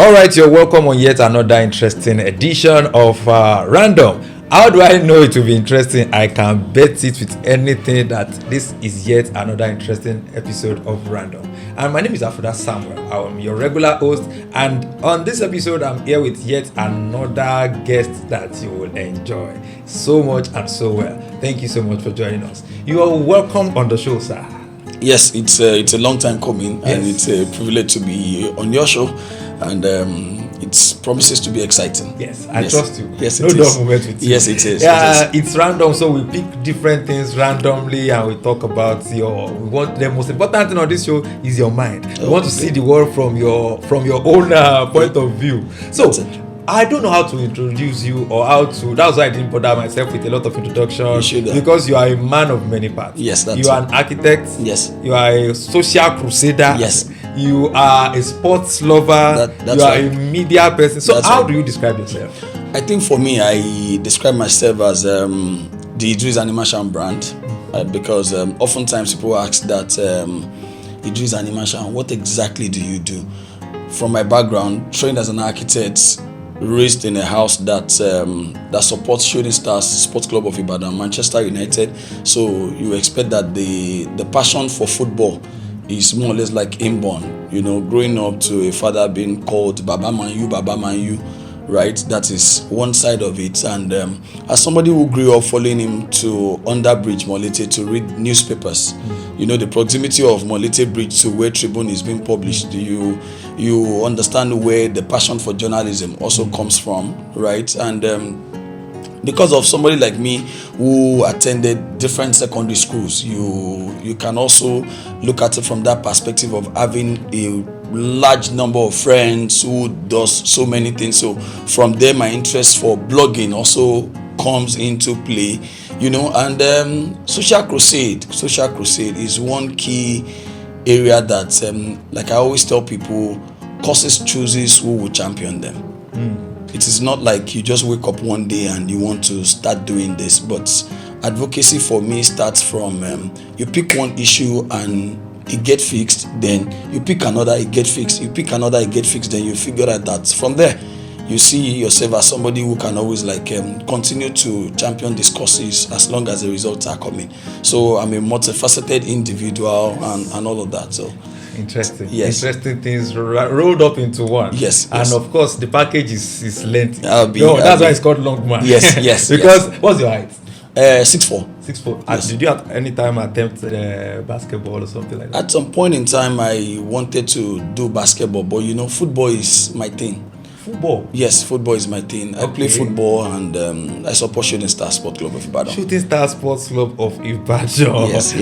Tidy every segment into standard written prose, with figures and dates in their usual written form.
All right, you're welcome on yet another interesting edition of Random. How do I know it will be interesting? I can bet it with anything that this is yet another interesting episode of Random. And my name is Afuda Samuel. I'm your regular host, and on this episode, I'm here with yet another guest that you will enjoy so much and so well. Thank you so much for joining us. You are welcome on the show, sir. Yes, it's a long time coming, and it's a privilege to be on your show, and it promises to be exciting. Yes, I trust you. Yes, no it is. Moment with you. Yes, it is. Yeah, it's random, so we pick different things randomly, and we talk about the most important thing on this show is your mind. We want to see the world from your own point of view. So I don't know how to introduce you or how to. That's why I didn't bother myself with a lot of introductions, because you are a man of many parts. Yes, that's you are an architect. Yes. You are a social crusader. Yes. You are a sports lover. You are a media person. So how do you describe yourself? I think for me, I describe myself as the Idris Animasaun brand, because oftentimes people ask that Idris Animasaun, what exactly do you do? From my background, trained as an architect, raised in a house that supports Shooting Stars Sports Club of Ibadan, Manchester United. So you expect that the passion for football is more or less like inborn. You know, growing up to a father being called Baba Man You, right? That is one side of it. And as somebody who grew up following him to Underbridge Molete to read newspapers, you know, the proximity of Molete Bridge to where Tribune is being published, you understand where the passion for journalism also comes from, right? And because of somebody like me who attended different secondary schools, you can also look at it from that perspective of having a large number of friends who does so many things. So from there, my interest for blogging also comes into play, you know. And social crusade is one key area that, like I always tell people, causes chooses who will champion them. It is not like you just wake up one day and you want to start doing this, but advocacy for me starts from you pick one issue and it get fixed, then you pick another, it get fixed, you pick another, it get fixed, then you figure out that from there you see yourself as somebody who can always continue to champion these causes as long as the results are coming. So I'm a multifaceted individual and all of that. So interesting. Yes. Interesting things rolled up into one. Yes. And of course, the package is lengthy. That's why it's called Longman. Yes. Because what's your height? 6'4". 6'4". Yes. Did you at any time attempt basketball or something like that? At some point in time, I wanted to do basketball, but you know, football is my thing. Football? Yes, football is my thing. I play football, and I support Shooting Stars Sports Club of Ibadan. Shooting Stars Sports Club of Ibadan. Yes.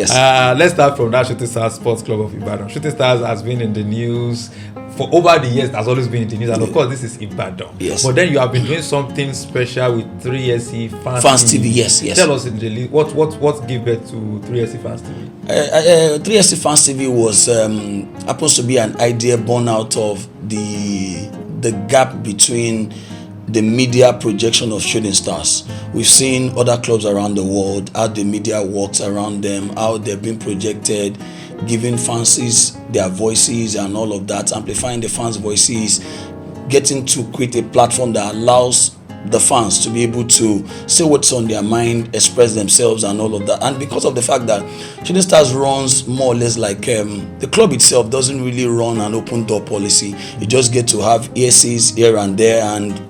Let's start from that Shooting Stars Sports Club of Ibadan. Shooting Stars has been in the news for over the years. Has always been in the news, and of course, this is Ibadan. Yes. But then you have been doing something special with 3SC Fans TV. Yes. Tell us in the what gave birth to 3SC Fans TV. 3SC Fans TV was happens to be an idea born out of the gap between the media projection of Shooting Stars. We've seen other clubs around the world, how the media works around them, how they're being projected, giving fans their voices and all of that, amplifying the fans' voices, getting to create a platform that allows the fans to be able to say what's on their mind, express themselves and all of that. And because of the fact that Shooting Stars runs more or less like the club itself doesn't really run an open door policy. You just get to have ESCs here and there, and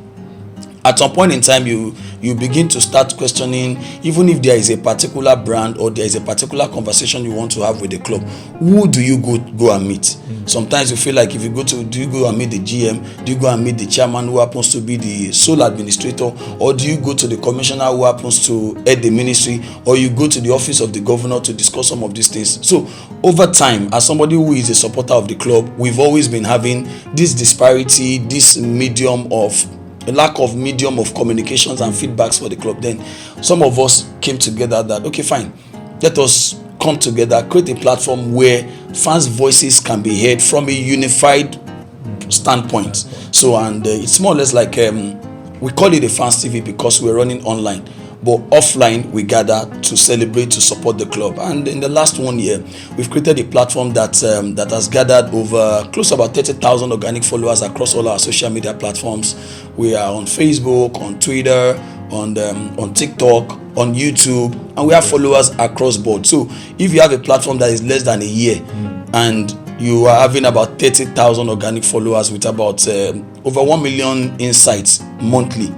at some point in time you begin to start questioning, even if there is a particular brand or there is a particular conversation you want to have with the club, who do you go and meet? Sometimes you feel like if you do you go and meet the GM, do you go and meet the chairman who happens to be the sole administrator, or do you go to the commissioner who happens to head the ministry, or you go to the office of the governor to discuss some of these things? So over time, as somebody who is a supporter of the club, we've always been having this disparity, this a lack of medium of communications and feedbacks for the club. Then some of us came together that, okay, fine, let us come together, create a platform where fans' voices can be heard from a unified standpoint. So, and it's more or less like we call it a fans TV because we're running online, but offline we gather to celebrate, to support the club. And in the last 1 year, we've created a platform that has gathered over close to about 30,000 organic followers across all our social media platforms. We are on Facebook, on Twitter, on TikTok, on YouTube, and we have followers across board. So if you have a platform that is less than a year and you are having about 30,000 organic followers with about over 1 million insights monthly,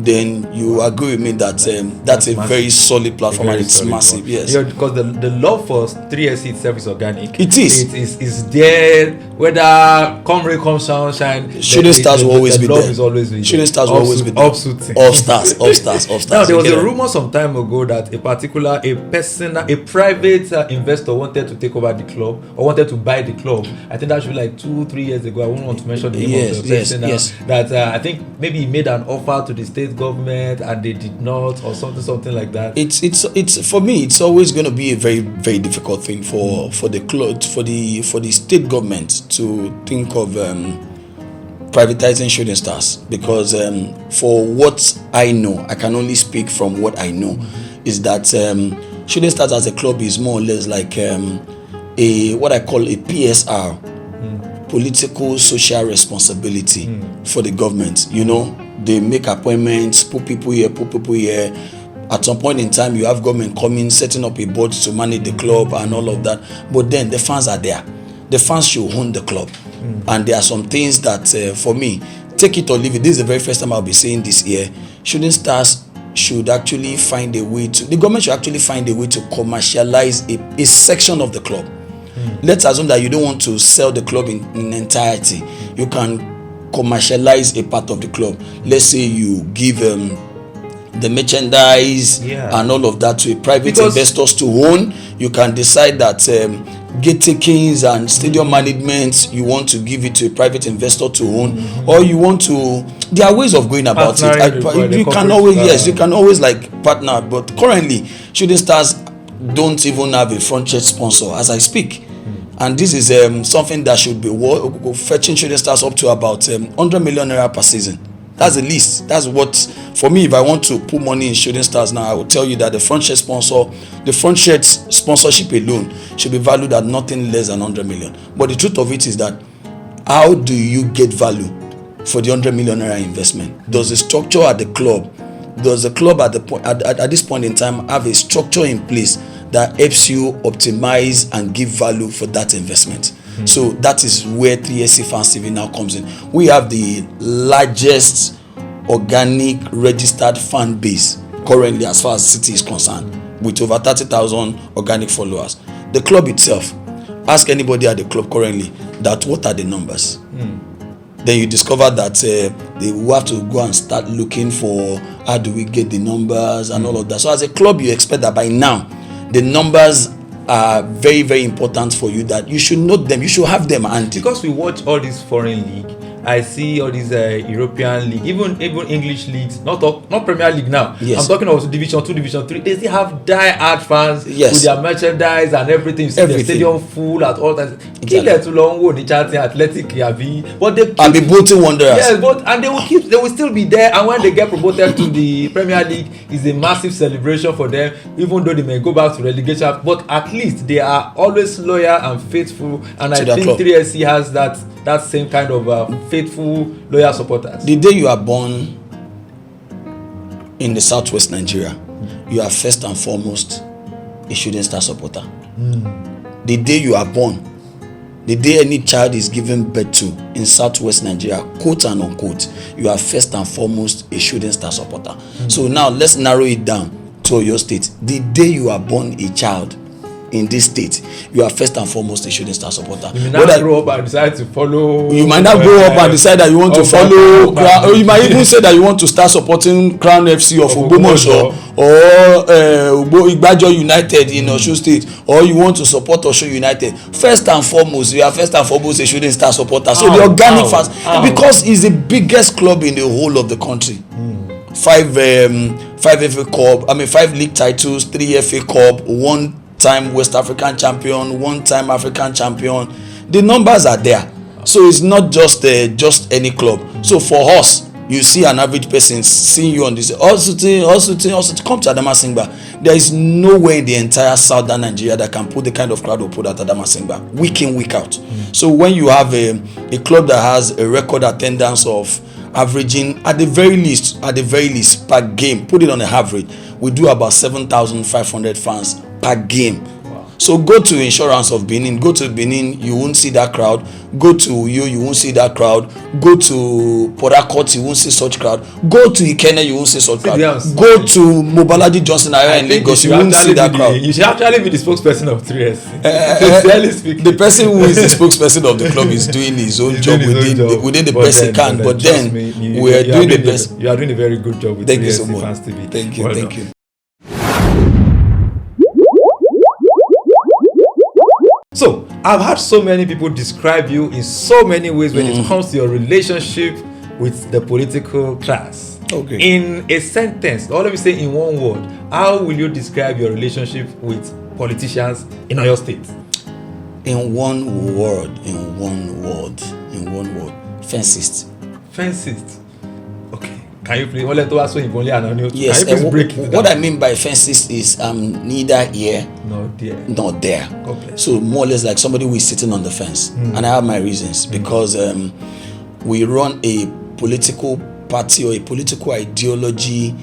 then you agree with me that that's a very solid platform, and it's massive. One. Yes, because the love for 3SC itself is organic. It is. It is there. Whether come rain, come sunshine, Shooting Stars will always be there. Is always be Shooting Stars will always be there. Off stars. Now there was a rumor some time ago that a private investor wanted to take over the club or wanted to buy the club. I think that should be like 2-3 years ago. I won't want to mention the name of the person now. That I think maybe he made an offer to the state government and they did not, or something like that. It's for me, it's always going to be a very, very difficult thing for the club, for the state government to think of privatizing Shooting Stars, because for what I know, I can only speak from what I know, is that Shooting Stars as a club is more or less like what I call a PSR, political social responsibility for the government. You know, they make appointments, put people here. At some point in time, you have government coming, setting up a board to manage the club and all of that. But then the fans are there. The fans should own the club. And there are some things that, for me, take it or leave it. This is the very first time I'll be saying this year. Shooting Stars should actually find a way to, the government should actually find a way to commercialize a section of the club. Let's assume that you don't want to sell the club in entirety. You can commercialize a part of the club. Let's say you give the merchandise and all of that to a private investors to own. You can decide that gate takings and stadium management, you want to give it to a private investor to own, or you want to, there are ways of going about it. You can always like partner, but currently Shooting Stars don't even have a front church sponsor as I speak. And this is something that should be fetching Shooting Stars up to about 100 million naira per season. That's the least. That's what, for me, if I want to put money in Shooting Stars now, I will tell you that the front shirt sponsorship alone should be valued at nothing less than 100 million. But the truth of it is that, how do you get value for the 100 million naira investment? Does the structure at the club, does the club at this point in time have a structure in place that helps you optimize and give value for that investment? So that is where 3SC Fans TV now comes in. We have the largest organic registered fan base currently as far as City is concerned, with over 30,000 organic followers. The club itself, ask anybody at the club currently that what are the numbers. Then you discover that they will have to go and start looking for how do we get the numbers and all of that. So as a club, you expect that by now the numbers are very, very important for you, that you should note them, you should have them handy. Because we watch all these foreign league, I see all these European league, even English leagues, not Premier League now. I'm talking about Division 2, Division 3. They still have die-hard fans with their merchandise and everything. You see the stadium full at all times. Exactly. Too long, the chatting Athletic, but they keep, I'll be Bolton Wanderers. Yes, and they will still be there. And when they get promoted to the Premier League, it's a massive celebration for them, even though they may go back to relegation. But at least they are always loyal and faithful. And I think 3SC has that same kind of faithful, loyal supporters. The day you are born in the southwest Nigeria, you are first and foremost a Shooting Star supporter. The day you are born, the day any child is given birth to in southwest Nigeria, quote and unquote, you are first and foremost a Shooting Star supporter. So now let's narrow it down to your state. The day you are born a child in this state, you are first and foremost a Shooting Star supporter. You may not grow up and decide to follow. You might not grow up and decide that you want to follow, or you might even say that you want to start supporting Crown FC of Ogbomoso or Igbajo United in Osun State, or you want to support Osun United. First and foremost, you are first and foremost a Shooting Star supporter. So the organic fans, because it's the biggest club in the whole of the country. 5 FA Cup, 5 league titles, 3 FA Cup, 1 time West African champion, 1 time African champion. The numbers are there. So it's not just any club. So for us, you see an average person seeing you on this also come to Adamasingba. There is nowhere in the entire southern Nigeria that can put the kind of crowd we put at Adamasingba week in, week out. So when you have a club that has a record attendance of averaging at the very least per game, put it on an average, we do about 7,500 fans per game. So go to Insurance of Benin, go to Benin, you won't see that crowd. Go to Uyo, you won't see that crowd. Go to Port Harcourt, you won't see such crowd. Go to Ikenne, you won't see such crowd. Go to Mobalaji Johnson area in Lagos, you won't see that crowd. You should actually be the spokesperson of 3S. Sincerely speaking. The person who is the spokesperson of the club is doing his own job within the best he can. But then we are doing the best. You are doing a very good job with 3S Fans TV. Thank you. So, I've had so many people describe you in so many ways when it comes to your relationship with the political class. Okay. In a sentence, or let me say in one word, how will you describe your relationship with politicians in your state? In one word, fencist. Fencist. Okay. Can you please? Yes. What I mean by fencist is neither here nor there. Okay. So more or less like somebody who is sitting on the fence. And I have my reasons because we run a political party or a political ideology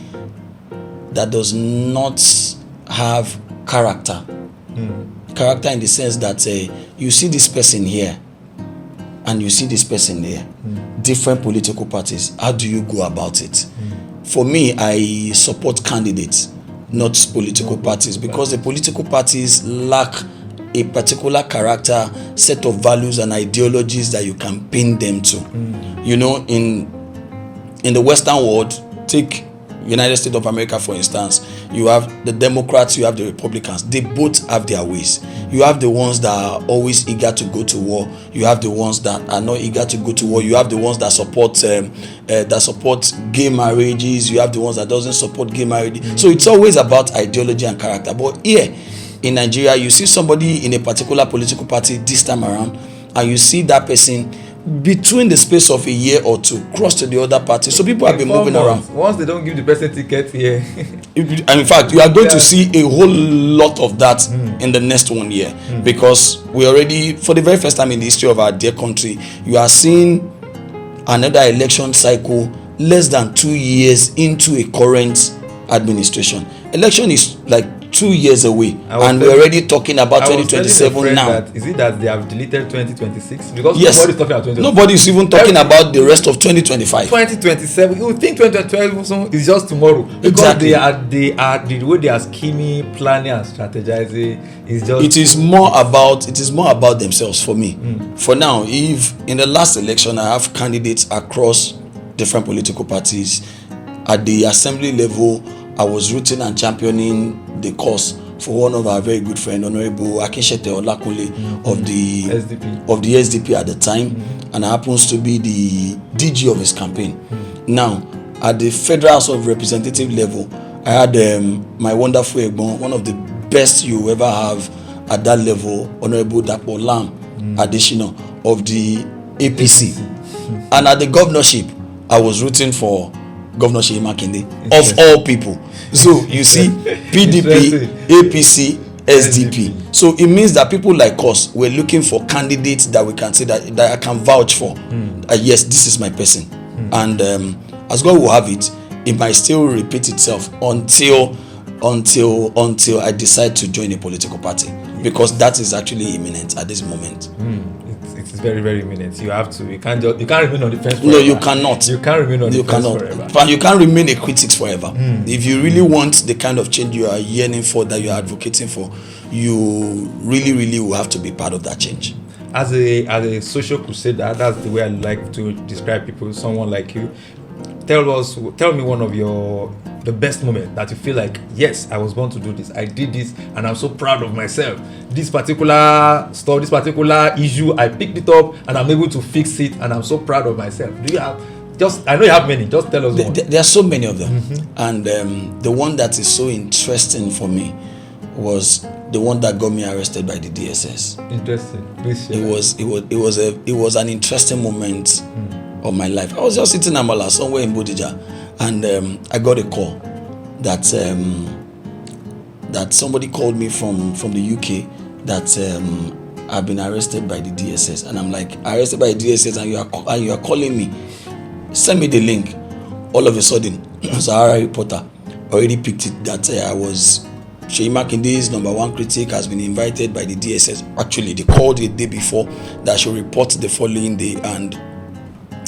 that does not have character. Character in the sense that you see this person here and you see this person there. Different political parties. How do you go about it? For me, I support candidates, not political parties, because the political parties lack a particular character, set of values and ideologies that you can pin them to. You know, in the Western world, take United States of America for instance, you have the Democrats, you have the Republicans. They both have their ways. You have the ones that are always eager to go to war. You have the ones that are not eager to go to war. You have the ones that support gay marriages. You have the ones that doesn't support gay marriage. So it's always about ideology and character. But here in Nigeria, you see somebody in a particular political party this time around, and you see that person between the space of a year or two cross to the other party. So people have been moving around. Once they don't give the person ticket here. And in fact, you are going to see a whole lot of that in the next 1 year, because we already, for the very first time in the history of our dear country, you are seeing another election cycle less than 2 years into a current administration. Election is like 2 years away, and we're already talking about 2027 now. Is it that they have deleted 2026? Because yes, nobody's talking about 2026. Nobody's even talking about the rest of 2025. 2027. You think 2012 is just tomorrow? Because exactly. they are the way they are scheming, planning, and strategizing is just. It is more about themselves for me. For now, if in the last election I have candidates across different political parties, at the assembly level, I was rooting and championing the cause for one of our very good friends, Honorable Akinshete Olakunle of the SDP at the time, and happens to be the DG of his campaign. Now, at the Federal House of Representative level, I had my wonderful Egbon, one of the best you ever have at that level, Honorable Dapo Lam Adesina of the APC. And at the governorship, I was rooting for Governor Seyi Makinde, of all people. So you see, PDP, APC, SDP. So it means that people like us were looking for candidates that we can say that I can vouch for. Yes, this is my person. And as God will have it, it might still repeat itself until I decide to join a political party, because that is actually imminent at this moment. It's very, very imminent. You have to. You can't remain on the fence forever. No, you cannot. You can't remain on the fence forever. But you can't remain a critic forever. If you really want the kind of change you are yearning for, that you are advocating for, you really, really will have to be part of that change. As a social crusader, that's the way I like to describe people. Someone like you. Tell me one of the best moment that you feel like, yes, I was born to do this. I did this, and I'm so proud of myself. This particular story, this particular issue, I picked it up, and I'm able to fix it, and I'm so proud of myself. Do you have? I know you have many. Just tell us one. There are so many of them, and the one that is so interesting for me was the one that got me arrested by the DSS. Interesting. It was an interesting moment of my life. I was just sitting at Mala somewhere in Bodija, and I got a call that that somebody called me from the UK that I've been arrested by the DSS, and I'm like, arrested by the DSS, and you are calling me? Send me the link. All of a sudden, Sahara reporter already picked it that I was Sheyi Makinde's #1 critic has been invited by the DSS. Actually, they called the day before that I should report the following day, and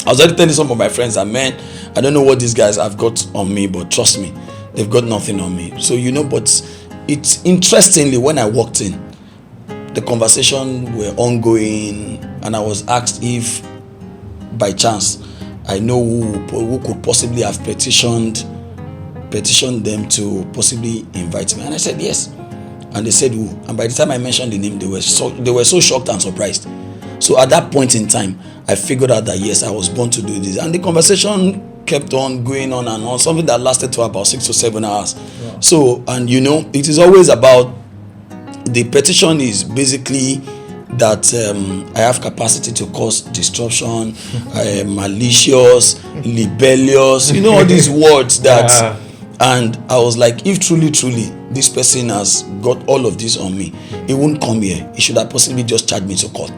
I was already telling some of my friends that, man, I don't know what these guys have got on me, but trust me, they've got nothing on me. So, but it's interestingly, when I walked in, the conversation were ongoing, and I was asked if by chance I know who could possibly have petitioned them to possibly invite me, and I said yes, and they said who, and by the time I mentioned the name, they were so shocked and surprised. So at that point in time, I figured out that yes, I was born to do this, and the conversation kept on going on and on, something that lasted for about 6 to 7 hours. Wow. So, and it is always about, the petition is basically that I have capacity to cause disruption, malicious, libellious, all these words that, and I was like, if truly this person has got all of this on me, he wouldn't come here. He should have possibly just charged me to court.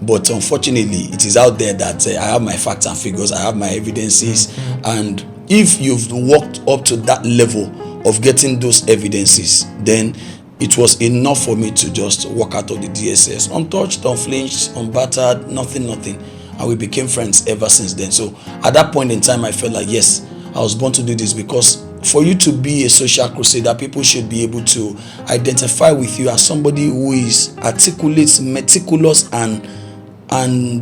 But unfortunately, it is out there that I have my facts and figures, I have my evidences, and if you've walked up to that level of getting those evidences, then it was enough for me to just walk out of the DSS untouched, unflinched, unbattered, nothing, and we became friends ever since then. So at that point in time, I felt like yes, I was born to do this, because for you to be a social crusader, people should be able to identify with you as somebody who is articulate, meticulous, and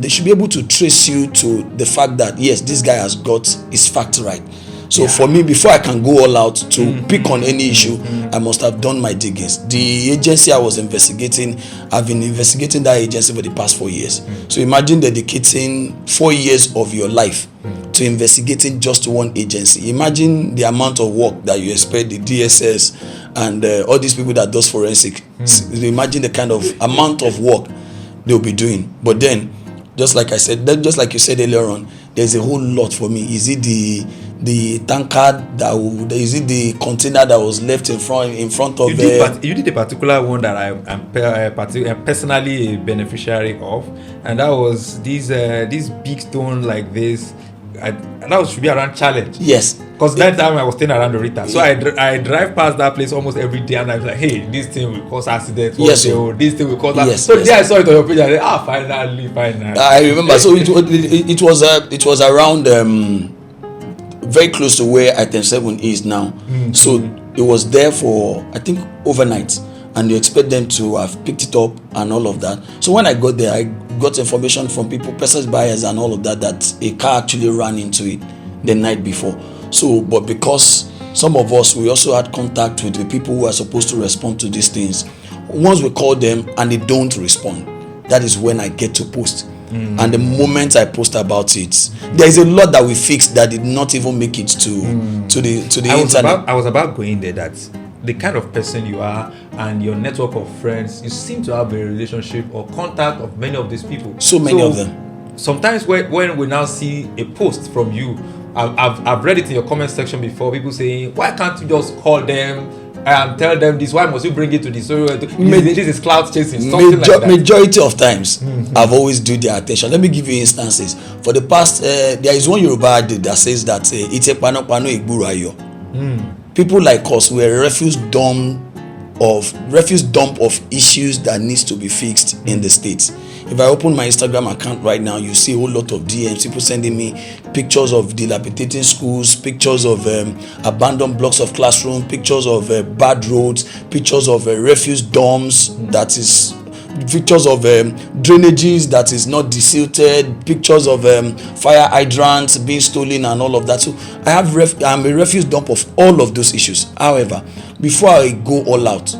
they should be able to trace you to the fact that yes, this guy has got his facts right. So for me, before I can go all out to pick on any issue, I must have done my diggings. The agency I was investigating, I've been investigating that agency for the past 4 years. So imagine dedicating 4 years of your life to investigating just one agency. Imagine the amount of work that you expect the DSS and all these people that does forensic. Imagine the kind of amount of work they'll be doing. But then, just like I said, just like you said earlier on, there's a whole lot for me. Is it the tankard is it the container that was left in front of you did a particular one that I'm personally a beneficiary of, and that was this big stone like this. That should be around Challenge. Yes. Because that time I was staying around the Rita. So I drive past that place almost every day, and I was like, hey, this thing will cause accidents. Yes. This thing will cause that. Yes. So yes. There I saw it on your page. I said, finally. I remember. So it was around very close to where item 7 is now. So it was there for, I think, overnight, and you expect them to have picked it up and all of that. So when I got there, I got information from people, persons buyers and all of that a car actually ran into it the night before. So, but because some of us, we also had contact with the people who are supposed to respond to these things. Once we call them and they don't respond, that is when I get to post. And the moment I post about it, there is a lot that we fixed that did not even make it to the internet. I was about going there, that the kind of person you are and your network of friends, you seem to have a relationship or contact of many of these people. So many of them. Sometimes when we now see a post from you, I've read it in your comment section before, people saying, why can't you just call them and tell them this? Why must you bring it to this? So this is cloud chasing, something like that. Majority of times, I've always do their attention. Let me give you instances. For the past, there is one Yoruba that says that it's a pano igburu ayo. People like us were a refuse dump of issues that needs to be fixed in the States. If I open my Instagram account right now, you see a whole lot of DMs, people sending me pictures of dilapidating schools, pictures of abandoned blocks of classroom, pictures of bad roads, pictures of refuse dumps, pictures of drainages that is not desilted, pictures of fire hydrants being stolen and all of that. So I'm a refuse dump of all of those issues. However, before I go all out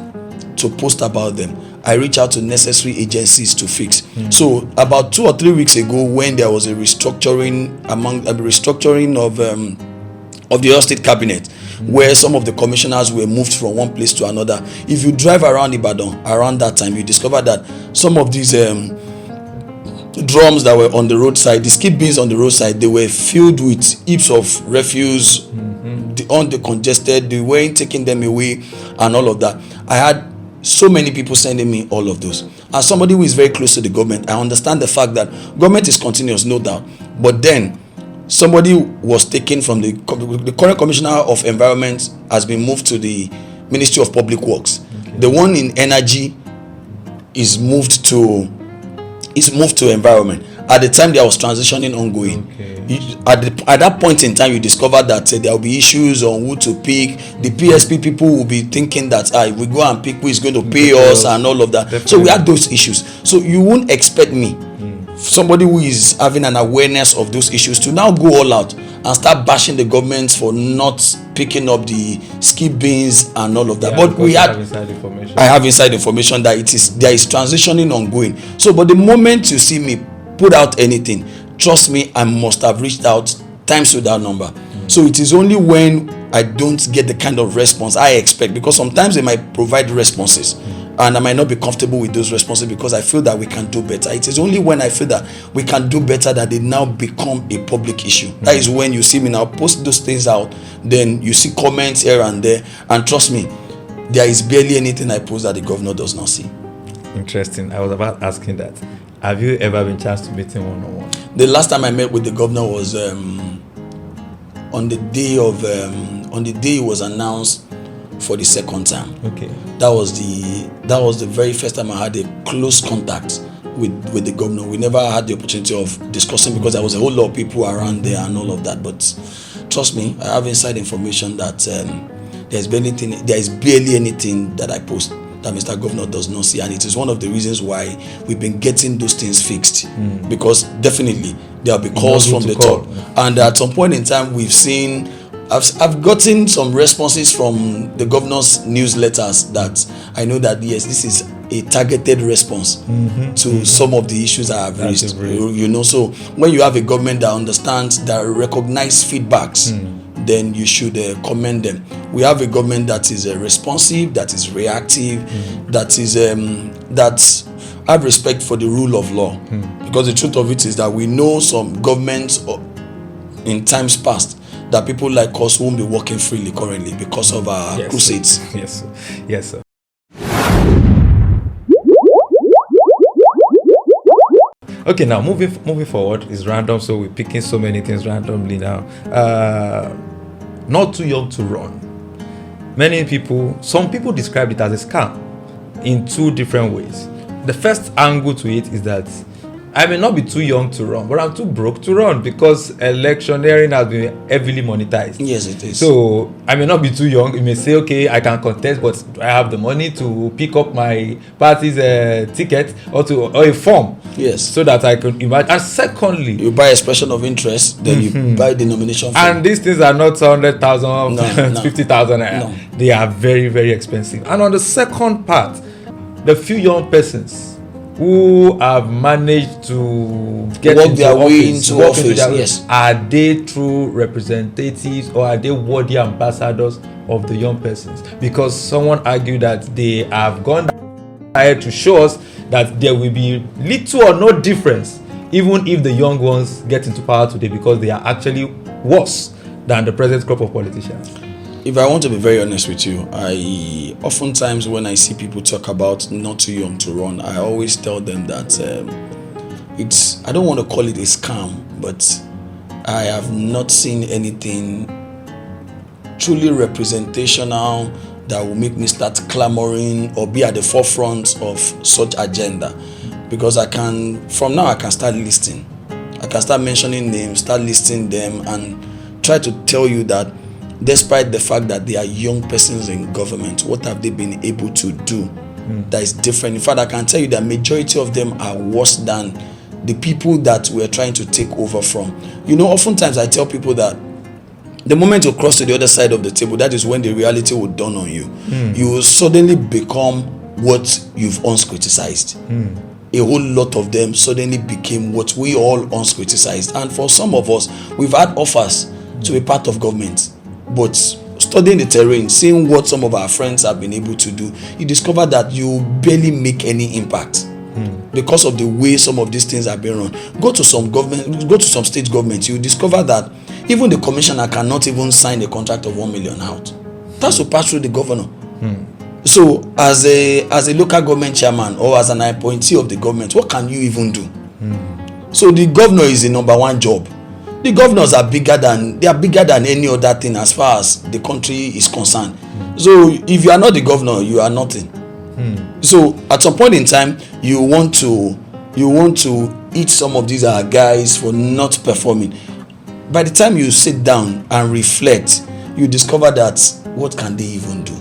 to post about them, I reach out to necessary agencies to fix. So about 2 or 3 weeks ago, when there was a restructuring of the Oyo State Cabinet, where some of the commissioners were moved from one place to another. If you drive around Ibadan around that time, you discover that some of these drums that were on the roadside, the skip bins on the roadside, they were filled with heaps of refuse, the congested, they weren't taking them away and all of that. I had so many people sending me all of those. As somebody who is very close to the government, I understand the fact that government is continuous, no doubt. But then somebody was taken from the current commissioner of environment has been moved to the Ministry of Public Works. Okay. The one in energy is moved to environment. At the time there was transitioning ongoing. Okay. At that point in time, you discover that there will be issues on who to pick. The PSP people will be thinking that if we go and pick who is going to pay us and all of that. Definitely. So we had those issues. So you won't expect me, somebody who is having an awareness of those issues, to now go all out and start bashing the government for not picking up the skip bins and all of that. Yeah, but I have inside information that there is transitioning ongoing. So but the moment you see me put out anything, trust me, I must have reached out times with that number. So it is only when I don't get the kind of response I expect, because sometimes they might provide responses and I might not be comfortable with those responses because I feel that we can do better. It is only when I feel that we can do better that they now become a public issue. That is when you see me now post those things out, then you see comments here and there, and trust me, there is barely anything I post that the governor does not see. Interesting. I was about asking that. Have you ever been chance to meet him one-on-one? The last time I met with the governor was on the day it was announced for the second time. Okay. That was the very first time I had a close contact with the governor. We never had the opportunity of discussing because there was a whole lot of people around there and all of that. But trust me, I have inside information that there is barely anything that I post that Mr. Governor does not see, and it is one of the reasons why we've been getting those things fixed. Because definitely there will be calls from the top, and at some point in time we've seen. I've gotten some responses from the governor's newsletters that I know that yes, this is a targeted response to some of the issues I have raised. You know, so when you have a government that understands, that recognize feedbacks, then you should commend them. We have a government that is responsive, that is reactive, that is that have respect for the rule of law. Because the truth of it is that we know some governments in times past that people like us won't be working freely currently because of our crusades. Yes, sir. Yes, sir. Okay, now moving forward is random, so we're picking so many things randomly now. Not too young to run. Some people describe it as a scam in two different ways. The first angle to it is that I may not be too young to run, but I'm too broke to run because electioneering has been heavily monetized. Yes, it is. So I may not be too young. You may say, okay, I can contest, but do I have the money to pick up my party's ticket or a form? Yes. So that I can imagine. And secondly, you buy expression of interest, then you buy the nomination form. And these things are not 100,000, 50,000. No. They are very, very expensive. And on the second part, the few young persons who have managed to get their way into office, yes. Are they true representatives or are they worthy ambassadors of the young persons? Because someone argued that they have gone ahead to show us that there will be little or no difference even if the young ones get into power today, because they are actually worse than the present crop of politicians. If I want to be very honest with you, I oftentimes when I see people talk about not too young to run, I always tell them that I don't want to call it a scam, but I have not seen anything truly representational that will make me start clamoring or be at the forefront of such agenda. Because from now I can start listing. I can start mentioning names, start listing them, and try to tell you that despite the fact that they are young persons in government, what have they been able to do that is different? In fact, I can tell you that majority of them are worse than the people that we're trying to take over from. You know, oftentimes I tell people that the moment you cross to the other side of the table, that is when the reality will dawn on you. You will suddenly become what you've once criticized. A whole lot of them suddenly became what we all once criticized. And for some of us, we've had offers to be part of government. But studying the terrain, seeing what some of our friends have been able to do, you discover that you barely make any impact. because of the way some of these things are being run. Go to some state government, you discover that even the commissioner cannot even sign a contract of 1 million out. That's to pass through the governor. So as a local government chairman or as an appointee of the government, what can you even do? So the governor is the number one job. The governors are bigger than any other thing as far as the country is concerned. So if you are not the governor, you are nothing. So at some point in time, you want to eat some of these guys for not performing. By the time you sit down and reflect, you discover that what can they even do?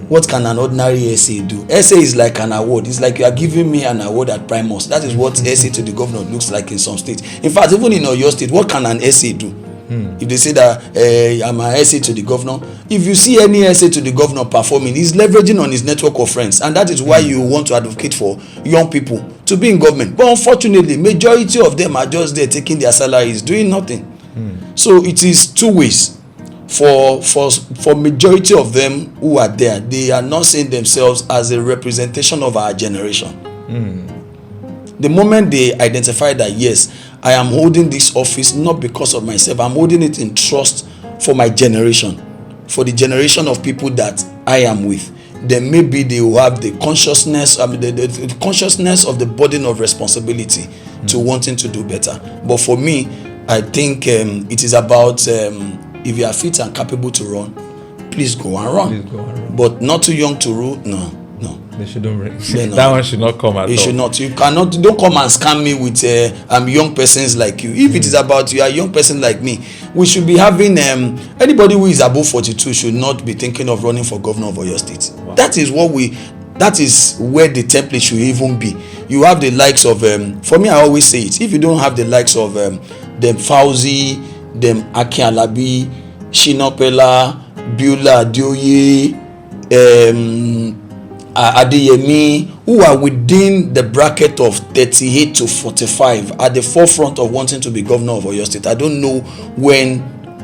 What can an ordinary SA do? SA is like an award. It's like you are giving me an award at Primus. That is what SA to the governor looks like in some states. In fact, even in your state, what can an SA do? If they say that I'm an SA to the governor, if you see any SA to the governor performing, he's leveraging on his network of friends, and that is why you want to advocate for young people to be in government. But unfortunately, majority of them are just there taking their salaries, doing nothing. So it is two ways. For majority of them who are there, they are not seeing themselves as a representation of our generation. The moment they identify that, yes, I am holding this office not because of myself, I'm holding it in trust for my generation, for the generation of people that I am with, then maybe they will have the consciousness, the consciousness of the burden of responsibility to wanting to do better. But for me, I think it is about if you are fit and capable to run, please go and run. But not too young to rule, no. They shouldn't bring. That one should not come at all. It should not. You cannot. Don't come and scam me with I'm young persons like you. If it is about you are a young person like me, we should be having anybody who is above 42 should not be thinking of running for governor of your state. Wow. That is where the template should even be. You have the likes of for me, I always say it. If you don't have the likes of them Fauzi, them Akin Alabi, Shina Pella, Biola Adioye, Adeyemi, who are within the bracket of 38 to 45 at the forefront of wanting to be governor of Oyo State. I don't know when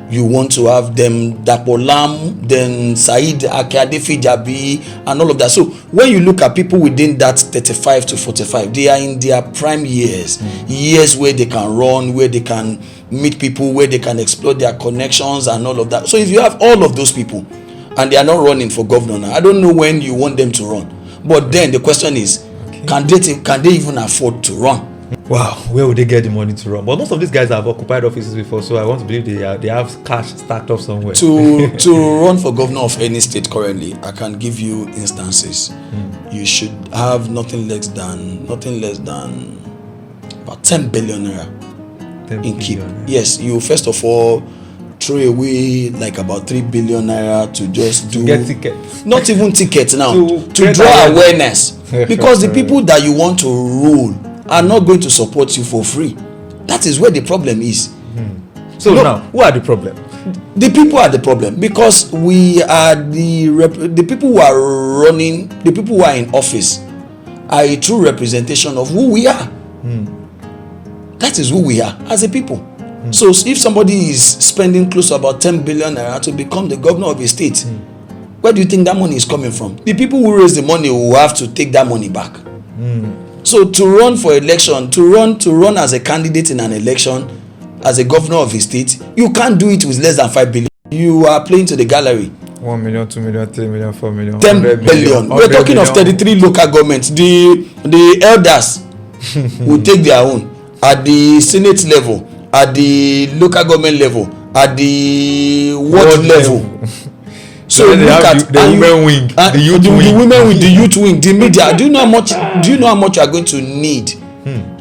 you want to have them Dapolam, then Said Akadefi Jabi, and all of that. So when you look at people within that 35 to 45, they are in their prime years, years where they can run, where they can meet people, where they can explore their connections and all of that. So if you have all of those people and they are not running for governor now, I don't know when you want them to run. But then the question is, can they even afford to run? Wow, where would they get the money to run? But most of these guys have occupied offices before, so I want to believe they have cash stacked up somewhere. To run for governor of any state currently, I can give you instances. You should have nothing less than about 10 billion naira in keep. Yes, you first of all throw away like about 3 billion naira to just do get tickets. Not even tickets now, to draw awareness. Because the people that you want to rule are not going to support you for free. That is where the problem is. So now, who are the problem? The people are the problem, because we are the people who are running, the people who are in office are a true representation of who we are. That is who we are as a people. So if somebody is spending close to about 10 billion naira to become the governor of a state, where do you think that money is coming from? The people who raise the money will have to take that money back. So to run for election, to run as a candidate in an election, as a governor of a state, you can't do it with less than 5 billion. You are playing to the gallery. 1 million, 2 million, 3 million, 4 million, 10 billion. We're talking of 33 local governments. The elders will take their own at the Senate level, at the local government level, at the ward level. So look at the women wing, the youth wing, the women with the youth wing, the media. Do you know how much you are going to need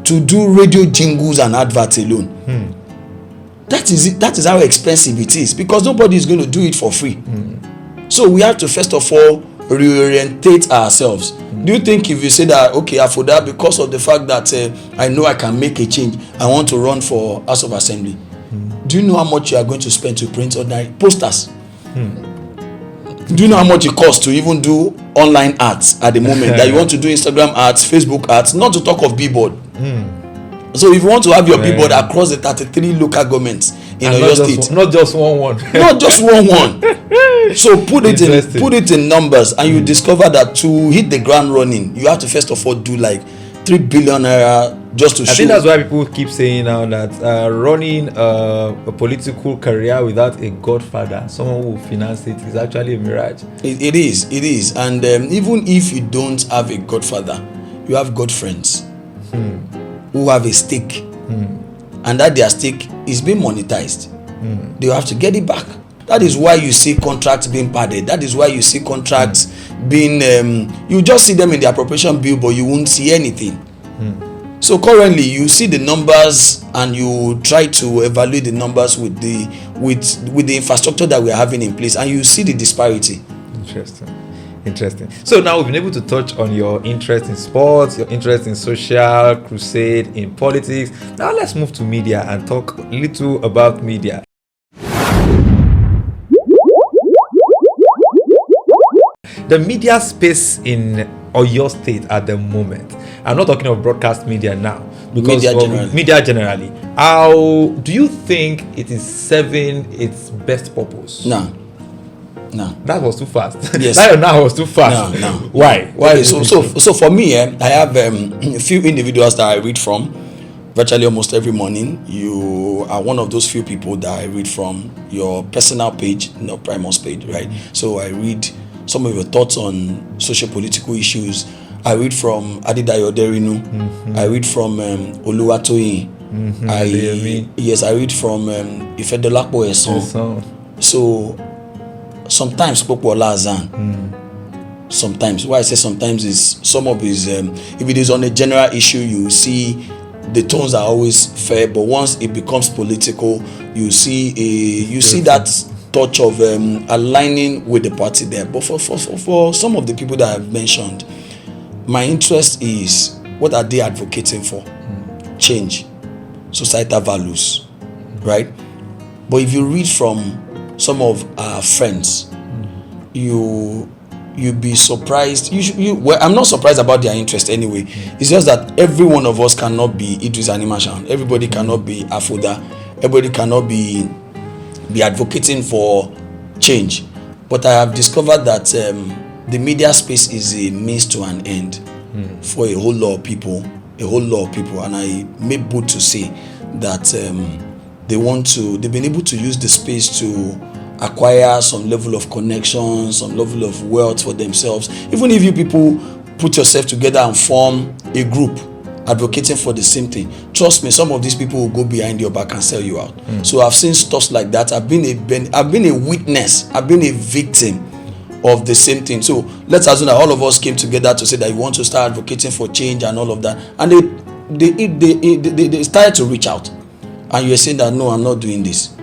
to do radio jingles and adverts alone? That is it. That is how expensive it is, because nobody is going to do it for free. So we have to first of all reorientate ourselves. Do you think if you say that, okay, for that, because of the fact that I know I can make a change, I want to run for House of Assembly? Do you know how much you are going to spend to print ordinary posters? Do you know how much it costs to even do online ads at the moment? That you want to do Instagram ads, Facebook ads, not to talk of billboard. So if you want to have your billboard across the 33 local governments in Oyo State, not just one, not just one. So put it in numbers, and you discover that to hit the ground running, you have to first of all do like 3 billion naira just to show. I think that's why people keep saying now that running a political career without a godfather, someone who will finance it, is actually a mirage. It is. And even if you don't have a godfather, you have god friends who have a stake, and that their stake is being monetized. They have to get it back. That is why you see contracts being padded. That is why you see contracts being you just see them in the appropriation bill, but you won't see anything. So currently you see the numbers and you try to evaluate the numbers with the infrastructure that we are having in place, and you see the disparity. Interesting. So now we've been able to touch on your interest in sports, your interest in social crusade, in politics. Now let's move to media and talk a little about media. The media space in Oyo State at the moment, I'm not talking of broadcast media now, because media generally. How do you think it is serving its best purpose? No. That was too fast. Yes. That now was too fast. No. Why? Okay, so for me, I have a few individuals that I read from virtually almost every morning. You are one of those few people that I read from your personal page, Primus page, right? So I read some of your thoughts on socio-political issues. I read from Adidayo Derinu. I read from Oluwatoyin. I read from Ifedolapo Eson. So sometimes Popo Lazan. Sometimes, why I say sometimes is some of his if it is on a general issue, you see the tones are always fair, but once it becomes political, you see that touch of aligning with the party there. But for some of the people that I've mentioned, my interest is, what are they advocating for? Change, societal values, right? But if you read from some of our friends, you be surprised. Well, I'm not surprised about their interest anyway. It's just that every one of us cannot be Idris Animasaun. Everybody cannot be Afuda. Everybody cannot be advocating for change. But I have discovered that the media space is a means to an end for a whole lot of people, and I may bold to say that they've been able to use the space to acquire some level of connection, some level of wealth for themselves. Even if you people put yourself together and form a group advocating for the same thing, trust me, some of these people will go behind your back and sell you out. So I've seen stuff like that. I've been a witness, I've been a victim of the same thing. So let's assume that all of us came together to say that we want to start advocating for change and all of that, and they started to reach out, and you're saying that no, I'm not doing this.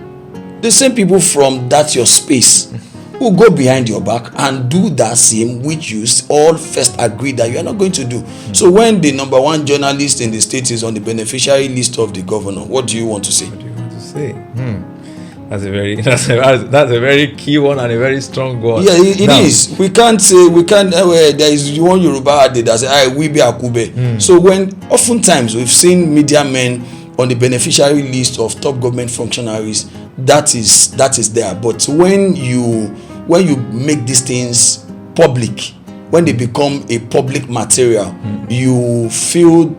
The same people from that your space will go behind your back and do that same which you all first agreed that you are not going to do. So when the number one journalist in the state is on the beneficiary list of the governor, what do you want to say? What do you want to say? That's a very key one and a very strong one. Yeah, it is. We can't say there is one Yoruba adage that says we be akube. So when oftentimes we've seen media men on the beneficiary list of top government functionaries, that is there. But when you make these things public, when they become a public material, you feel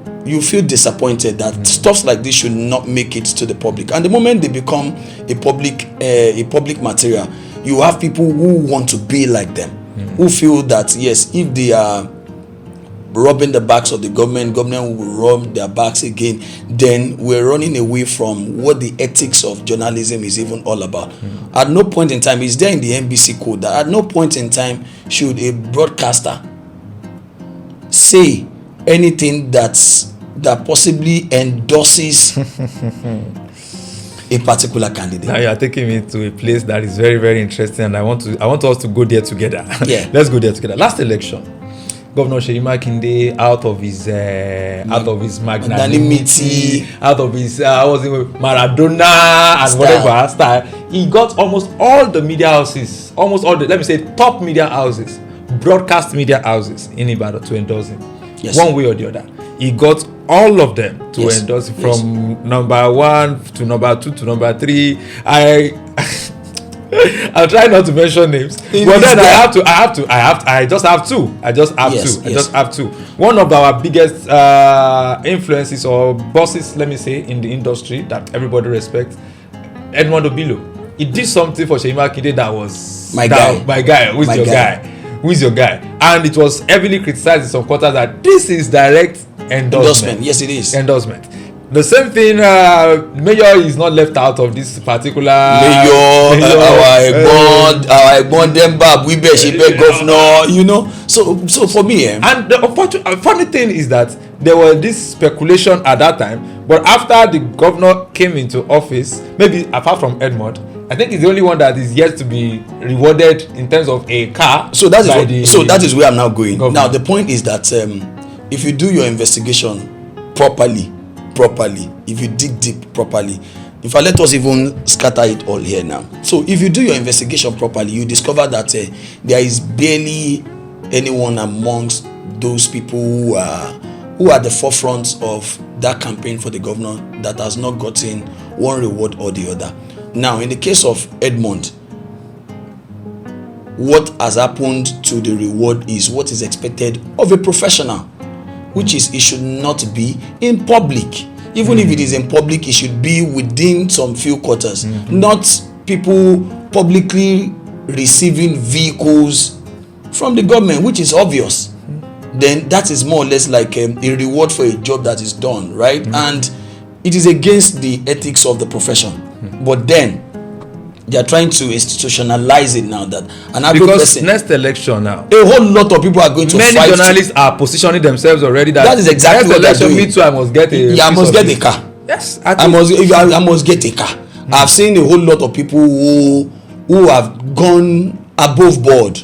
disappointed that stuff like this should not make it to the public. And the moment they become a public material, you have people who want to be like them, who feel that yes, if they are rubbing the backs of the government will rub their backs again, then we're running away from what the ethics of journalism is even all about. At no point in time, is there in the NBC code that at no point in time should a broadcaster say anything that possibly endorses a particular candidate. Now you are taking me to a place that is very, very interesting, and I want us to go there together. Yeah. Let's go there together. Last election, Governor Seyi Makinde, out of his magnanimity, out of his Maradona and whatever style, he got almost all the media houses, almost all the, let me say, top media houses, broadcast media houses in Ibadan to endorse him. Yes. One way or the other. He got all of them to endorse him, from number 1 to number 2 to number 3. I'll try not to mention names. But then I just have two. I just have two. One of our biggest influences or bosses, let me say, in the industry that everybody respects, Edmond Obilo. He did something for Seyi Makinde that was my guy. Who's your guy? And it was heavily criticized in some quarters that this is direct endorsement. Yes, it is. Endorsement. The same thing, Mayor is not left out of this particular. Our Egbon Demba, we be governor, you know. So for me, and the funny thing is that there was this speculation at that time, but after the governor came into office, maybe apart from Edmond, I think he's the only one that is yet to be rewarded in terms of a car. So that is where I'm now going. Governor. Now the point is that if you do your investigation properly, if you dig deep properly, in fact, let us even scatter it all here now. So if you do your investigation properly, you discover that there is barely anyone amongst those people who are the forefront of that campaign for the governor that has not gotten one reward or the other. Now, in the case of Edmond, what has happened to the reward is what is expected of a professional, which is it should not be in public. Even if it is in public, it should be within some few quarters, not people publicly receiving vehicles from the government, which is obvious. Then that is more or less like a reward for a job that is done, right? And it is against the ethics of the profession. But then they are trying to institutionalize it now that an average person, next election now, a whole lot of people are going to many fight. Many journalists are positioning themselves already that is exactly what they're doing. Me too, I must get a a car. Yes, I must get a car. I've seen a whole lot of people who have gone above board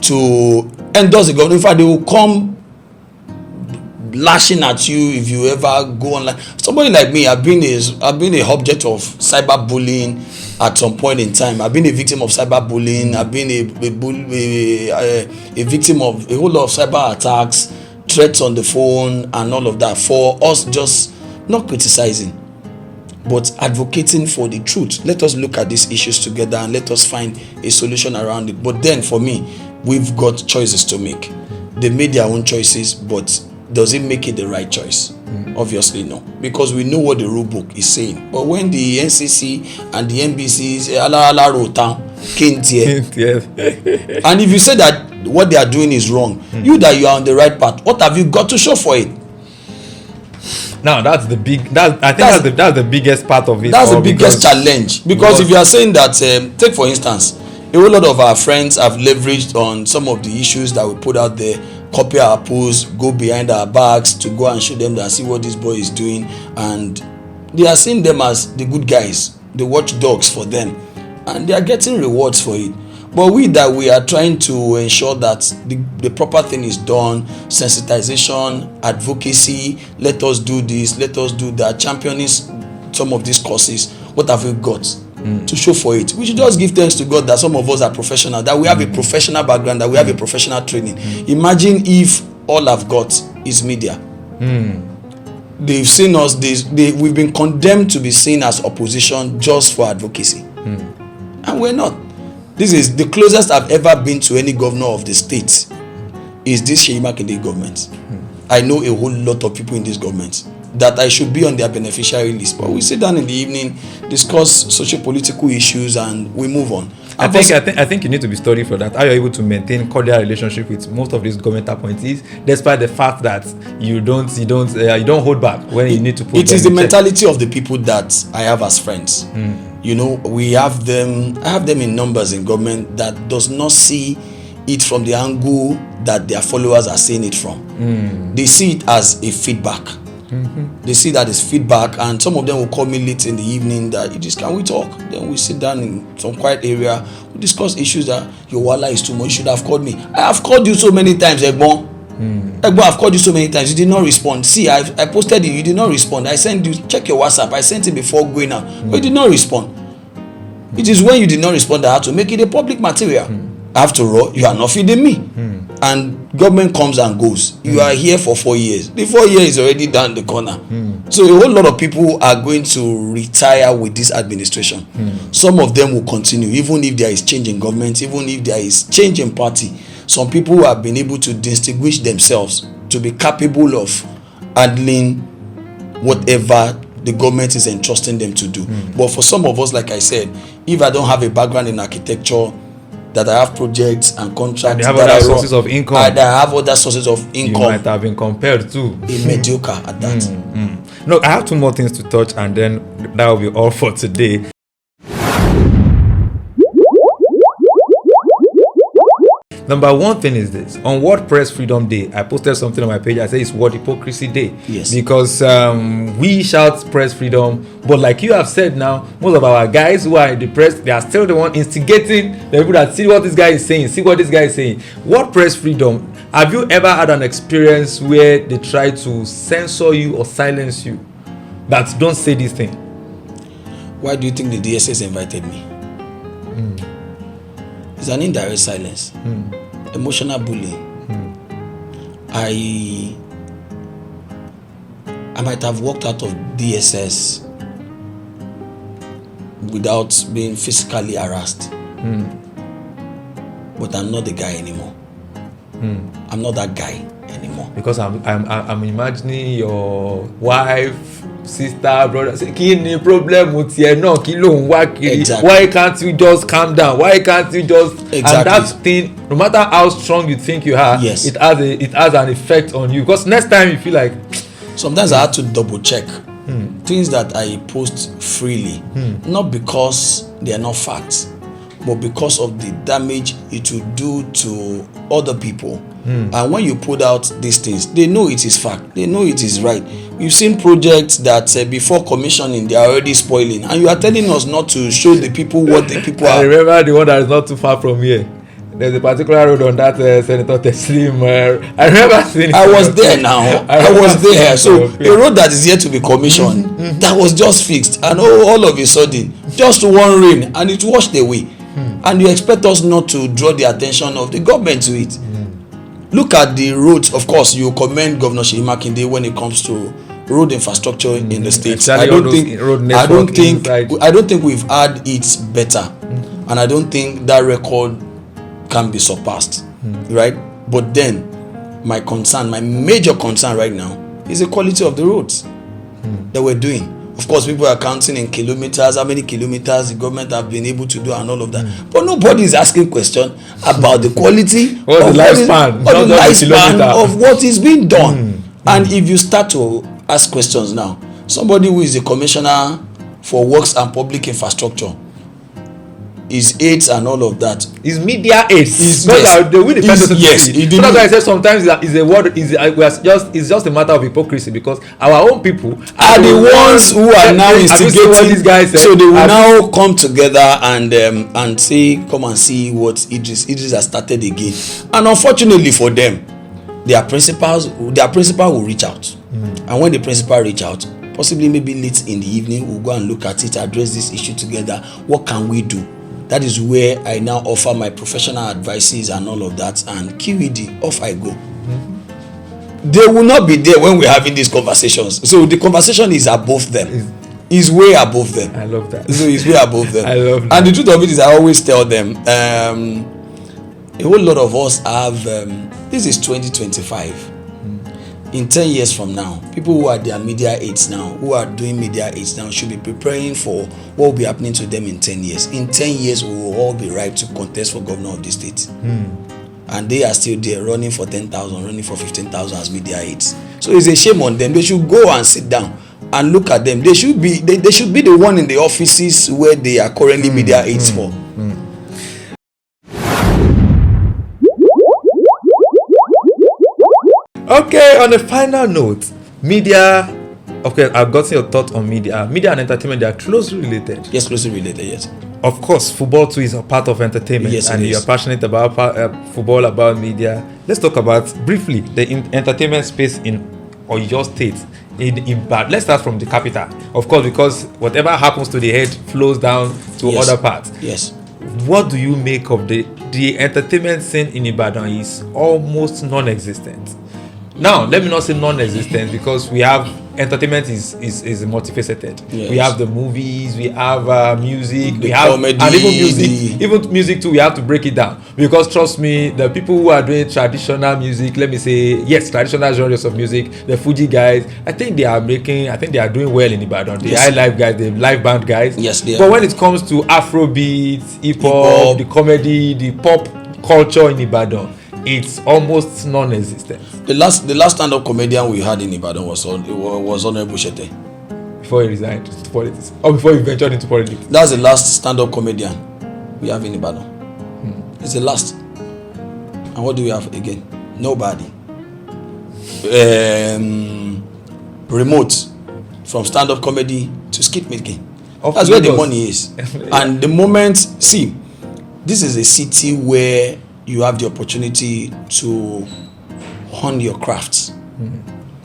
to endorse the government. In fact, they will come lashing at you if you ever go online. Somebody like me, I've been a object of cyberbullying at some point in time. I've been a victim of cyberbullying. I've been a victim of a whole lot of cyber attacks, threats on the phone, and all of that. For us, just not criticizing, but advocating for the truth. Let us look at these issues together and let us find a solution around it. But then, for me, we've got choices to make. They made their own choices, but does it make it the right choice? Obviously no, because we know what the rule book is saying. But when the NCC and the NBCs and if you say that what they are doing is wrong, you are on the right path, what have you got to show for it? Now that's the biggest part of it. That's the biggest challenge, because if you are saying that, take for instance, a whole lot of our friends have leveraged on some of the issues that we put out there, copy our posts, go behind our backs to go and show them and see what this boy is doing, and they are seeing them as the good guys, the watchdogs for them, and they are getting rewards for it. But we are trying to ensure that the proper thing is done, sensitization, advocacy, let us do this, let us do that, championing some of these causes. What have we got to show for it? We should just give thanks to God that some of us are professional, that we have a professional background, that we have a professional training. Imagine if all I've got is media. They've seen us, we've been condemned to be seen as opposition just for advocacy. And we're not. This is the closest I've ever been to any governor of the state, is this Seyi Makinde government. I know a whole lot of people in this government that I should be on their beneficiary list, but we sit down in the evening, discuss socio-political issues, and we move on. I think you need to be studied for that. How you're able to maintain cordial relationship with most of these government appointees, despite the fact that you don't hold back when you need to put. It is the mentality of the people that I have as friends. You know, we have them. I have them in numbers in government that does not see it from the angle that their followers are seeing it from. They see it as a feedback. They see that as feedback, and some of them will call me late in the evening that Idris, can we talk? Then we sit down in some quiet area, we discuss issues that your wala is too much, you should have called me. I have called you so many times, Egbon. Egbon, I've called you so many times, you did not respond. See, I posted it, you did not respond. I sent you, check your WhatsApp, I sent it before going out, but you did not respond. It is when you did not respond that I have to make it a public material. After all, you are not feeding me. and government comes and goes. You are here for 4 years. The 4 years is already down the corner. So a whole lot of people are going to retire with this administration. Some of them will continue, even if there is change in government, even if there is change in party. Some people have been able to distinguish themselves to be capable of handling whatever the government is entrusting them to do. But for some of us, like I said, if I don't have a background in architecture, that I have projects and contracts, and that other sources of income, and I have other sources of income, you might have been compared to a mediocre at that. No, I have 2 more things to touch, and then that will be all for today. Number one thing is this: on World Press Freedom Day, I posted something on my page. I said it's World Hypocrisy Day. Yes. Because we shout press freedom, but like you have said now, most of our guys who are in the press, they are still the one instigating the people that see what this guy is saying, see what this guy is saying. World Press Freedom. Have you ever had an experience where they try to censor you or silence you? That don't say this thing. Why do you think the DSS invited me? It's an indirect silence. Emotional bullying. I might have walked out of DSS without being physically harassed. But I'm not the guy anymore. I'm not that guy anymore. Because I'm imagining your wife, sister, brother say, kí ni problem with you náà, kí ló ń wá kiri? Why can't you just calm down? Why can't you just And that thing, no matter how strong you think you are, yes, it has an effect on you. Because next time you feel like, sometimes I had to double check things that I post freely, not because they are not facts, but because of the damage it will do to other people. And when you put out these things, they know it is fact, they know it is right. You've seen projects that before commissioning they are already spoiling, and you are telling us not to show the people what the people are. I remember the one that is not too far from here. There's a particular road on that Senator Teslim. I remember seeing it. I was there now. I was there. So a road that is yet to be commissioned, that was just fixed, and all of a sudden, just one rain, and it washed away. And you expect us not to draw the attention of the government to it. Look at the roads. Of course, you commend Governor Seyi Makinde when it comes to road infrastructure in the states. I don't think we've had it better, and I don't think that record can be surpassed, right? But then, my major concern right now is the quality of the roads that we're doing. Of course, people are counting in kilometers, how many kilometers the government have been able to do and all of that. But nobody is asking question about the quality or the lifespan of what is being done. And if you start to ask questions now, somebody who is a commissioner for works and public infrastructure, his aids and all of that, his media aids, yes, yes, so that's why I say sometimes it's just a matter of hypocrisy, because our own people are the ones who are now instigating what these guys said. So they will now come together and say, come and see what Idris has started again. And unfortunately for them, their principal will reach out, and when the principal reach out, possibly maybe late in the evening, we'll go and look at it, address this issue together. What can we do? That is where I now offer my professional advices and all of that, and QED, off I go. They will not be there when we're having these conversations. So the conversation is above them. Is way above them. I love that. So it's way above them. I love that. And the truth of it is, I always tell them, a whole lot of us have, this is 2025. In 10 years from now, people who are their media aids now, who are doing media aids now, should be preparing for what will be happening to them in 10 years. In 10 years, we will all be right to contest for governor of the state. And they are still there running for 10,000, running for 15,000 as media aids. So it's a shame on them. They should go and sit down and look at them. They should be the one in the offices where they are currently media aids for. Okay, on a final note, media. Okay, I've gotten your thought on media. Media and entertainment, they are closely related. Yes, closely related, yes. Of course, football too is a part of entertainment. Yes, and you're passionate about football, about media. Let's talk about briefly the entertainment space in Oyo State. Let's start from the capital. Of course, because whatever happens to the head flows down to other parts. Yes. what do you make of the entertainment scene in Ibadan is almost non-existent? Now, let me not say non-existent because we have entertainment is multifaceted. Yes. We have the movies, we have music, The we have comedy, and even music too. We have to break it down because trust me, the people who are doing traditional music, let me say yes, traditional genres of music, the Fuji guys, I think they are doing well in Ibadan. The high life guys, the live band guys. Yes, they are. But when it comes to Afrobeat, hip hop, the comedy, the pop culture in Ibadan, it's almost non-existent. The last stand-up comedian we had in Ibadan was Honorable Shete. Before he resigned to politics, or before he ventured into politics. That's the last stand-up comedian we have in Ibadan. It's the last. And what do we have again? Nobody. Remote from stand-up comedy to skit making. That's where the money is. And the moment, see, this is a city where you have the opportunity to hone your craft.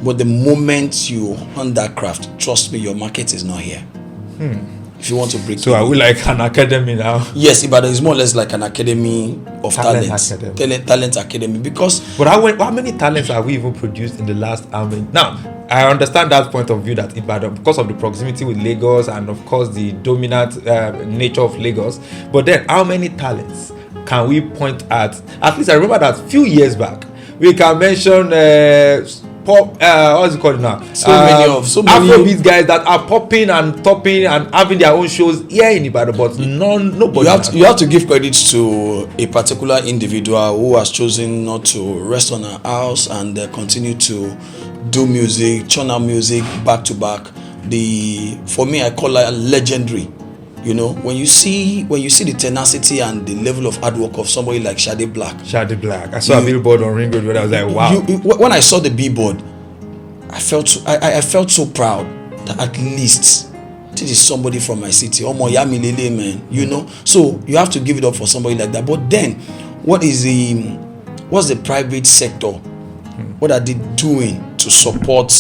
But the moment you hone that craft, trust me, your market is not here. If you want to break So are we like an academy now? Yes, Ibadan is more or less like an academy of Talent talent. Talent academy. Because But how many talents have we even produced in the last Now, I understand that point of view that Ibadan, because of the proximity with Lagos and of course the dominant nature of Lagos. But then, how many talents can we point at? At least I remember that few years back, we can mention pop. What's it called now? So many Afrobeat guys that are popping and topping and having their own shows here in Ibadan, but nobody. You have to give credit to a particular individual who has chosen not to rest on her house and continue to do music, churn out music back to back. For me, I call her legendary. You know, when you see the tenacity and the level of hard work of somebody like Shade Black. I saw a billboard on Ring Road where I was like, wow. When I saw the billboard, I felt so proud that at least this is somebody from my city. Omo Yami Lele, man. You know, so you have to give it up for somebody like that. But then, what's the private sector? What are they doing to support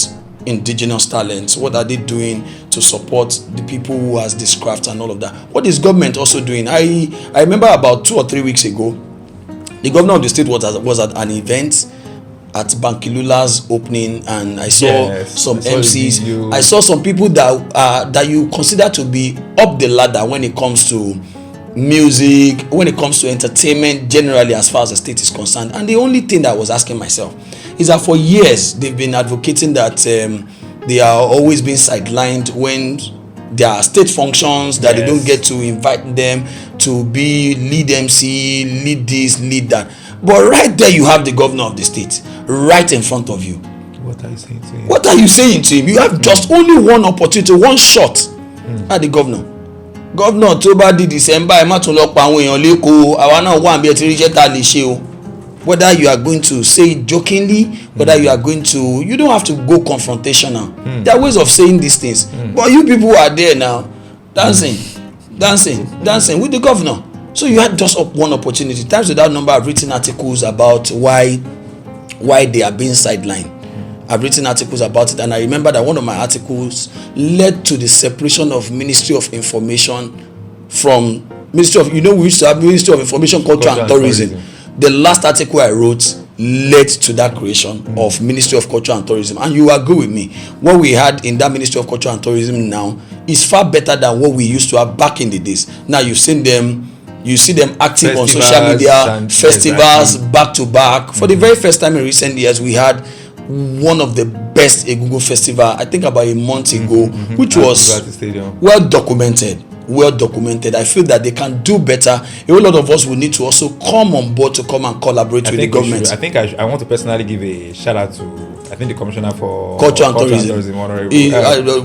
indigenous talents? What are they doing to support the people who has this craft and all of that? What is government also doing? I remember about 2 or 3 weeks ago, the governor of the state was at an event at Bankilula's opening, and I saw some MCs. I saw some people that you consider to be up the ladder when it comes to music, when it comes to entertainment generally, as far as the state is concerned. And the only thing that I was asking myself is that for years they've been advocating that they are always being sidelined when there are state functions, that they don't get to invite them to be lead MC, lead this, lead that. But right there you have the governor of the state right in front of you. What are you saying to him? What are you saying to him? You have just only one opportunity, one shot at the governor. Governor, tó bá di December ẹ má tún lọ pa àwọn èèyàn lẹ́kọ̀ọ́, àwa náà wà bí ẹ ti rí iṣẹ́ tá a lè ṣe o. Whether you are going to say it jokingly, whether you are going to, you don't have to go confrontational. There are ways of saying these things. But you people are there now, dancing with the governor. So you had just one opportunity. Times without number, I've written articles about why they are being sidelined. I've written articles about it, and I remember that one of my articles led to the separation of Ministry of Information from Ministry of, we used to have Ministry of Information, Culture and Tourism. The last article I wrote led to that creation of Ministry of Culture and Tourism, and you agree with me, what we had in that Ministry of Culture and Tourism now is far better than what we used to have back in the days. Now you see them active on social media, festivals back to back. For the very first time in recent years, we had one of the best Egungun festival, I think about a month ago, which was well documented. I feel that they can do better. A whole lot of us will need to also come on board to come and collaborate with the government. I want to personally give a shout out to the Commissioner for Culture and Tourism,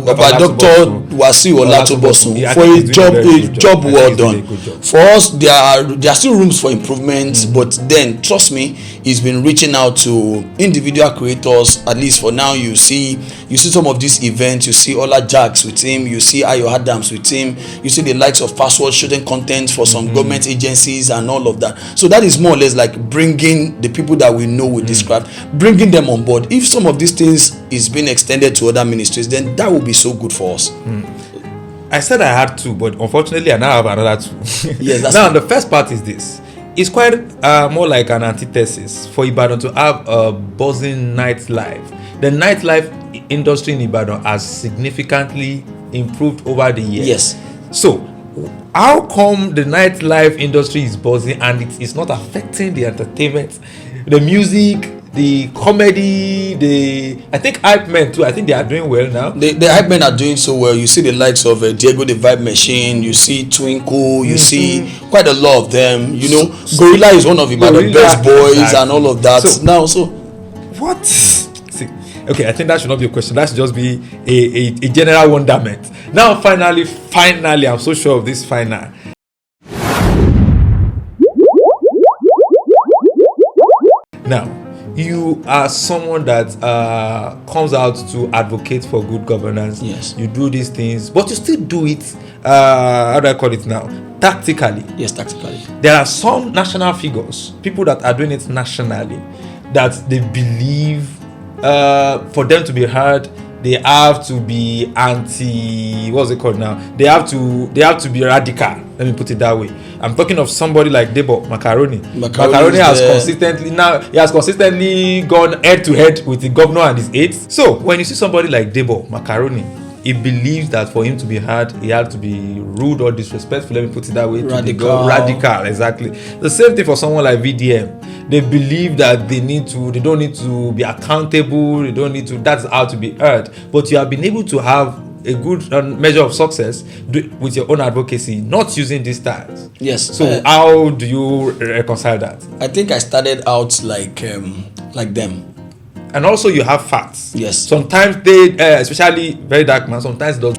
by Dr. Wasiu Olatobosun, for a job well done. For us, there are still rooms for improvement, but then trust me, he's been reaching out to individual creators. At least for now, you see some of these events. You see Ola Jax with him. You see Ayo Adams with him. You see the likes of Password shooting content for some government agencies and all of that. So that is more or less like bringing the people that we know with this craft, bringing them on board. If some of these things is being extended to other ministries, then that will be so good for us. I said I had two, but unfortunately I now have another two. Yes, that's now the first part is this. It's quite more like an antithesis for Ibadan to have a buzzing nightlife. The nightlife industry in Ibadan has significantly improved over the years. Yes. So, how come the nightlife industry is buzzing and it is not affecting the entertainment, the music, the comedy, I think hype men too. I think they are doing well now. The hype men are doing so well. You see the likes of Diego the Vibe Machine. You see Twinkle. You see quite a lot of them. You know, Gorilla is one of the best boys, exactly. And all of that. So what? See, okay, I think that should not be a question. That should just be a general wonderment. Now, finally, I'm so sure of this final. Now, you are someone that comes out to advocate for good governance. Yes. You do these things, but you still do it, how do I call it now? Tactically. Yes, tactically. There are some national figures, people that are doing it nationally, that they believe for them to be heard, they have to be what's it called now? They have to be radical. Let me put it that way. I'm talking of somebody like Debo Macaroni. Macaroni has consistently gone head to head with the governor and his aides. So when you see somebody like Debo Macaroni, he believes that for him to be heard, he had to be rude or disrespectful. Let me put it that way. Radical, exactly. The same thing for someone like VDM. They believe that they don't need to be accountable. They don't need to. That's how to be heard. But you have been able to have a good measure of success with your own advocacy, not using these styles. Yes. So how do you reconcile that? I think I started out like them. And also you have facts. Yes. Sometimes they, especially very dark man, sometimes does.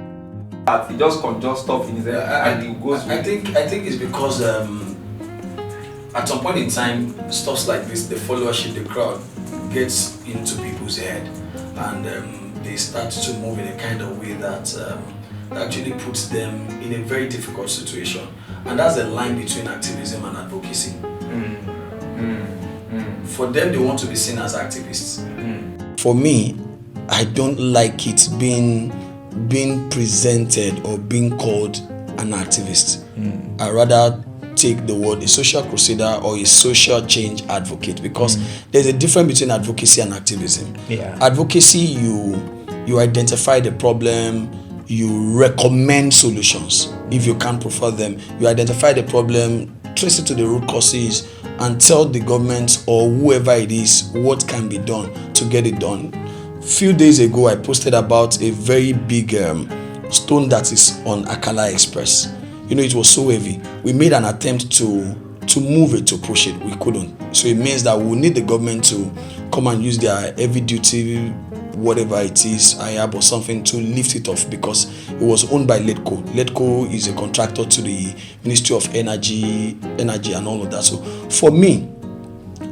He just conjures stuff in his head and he goes. I think it's because at some point in time, stuff like this, the followership, the crowd gets into people's head, and they start to move in a kind of way that actually puts them in a very difficult situation, and that's the line between activism and advocacy. For them, they want to be seen as activists. For me, I don't like it being presented or being called an activist. I rather take the word a social crusader or a social change advocate, because there's a difference between advocacy and activism. Advocacy, you identify the problem, you recommend solutions if you can't prefer them, you identify the problem, trace it to the root causes, and tell the government or whoever it is what can be done to get it done. Few days ago, I posted about a very big stone that is on Akala Express. You know, it was so heavy. We made an attempt to move it, to push it. We couldn't. So it means that we need the government to come and use their heavy duty, whatever it is, IAB or something, to lift it off, because it was owned by LEDCO. LEDCO is a contractor to the Ministry of Energy and all of that. So for me,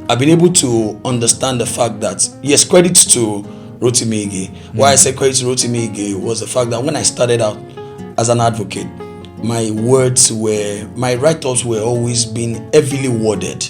I've been able to understand the fact that, yes, credit to Rotimi Ige. Why I say credit to Rotimi Ige was the fact that when I started out as an advocate, my write-ups were always being heavily worded.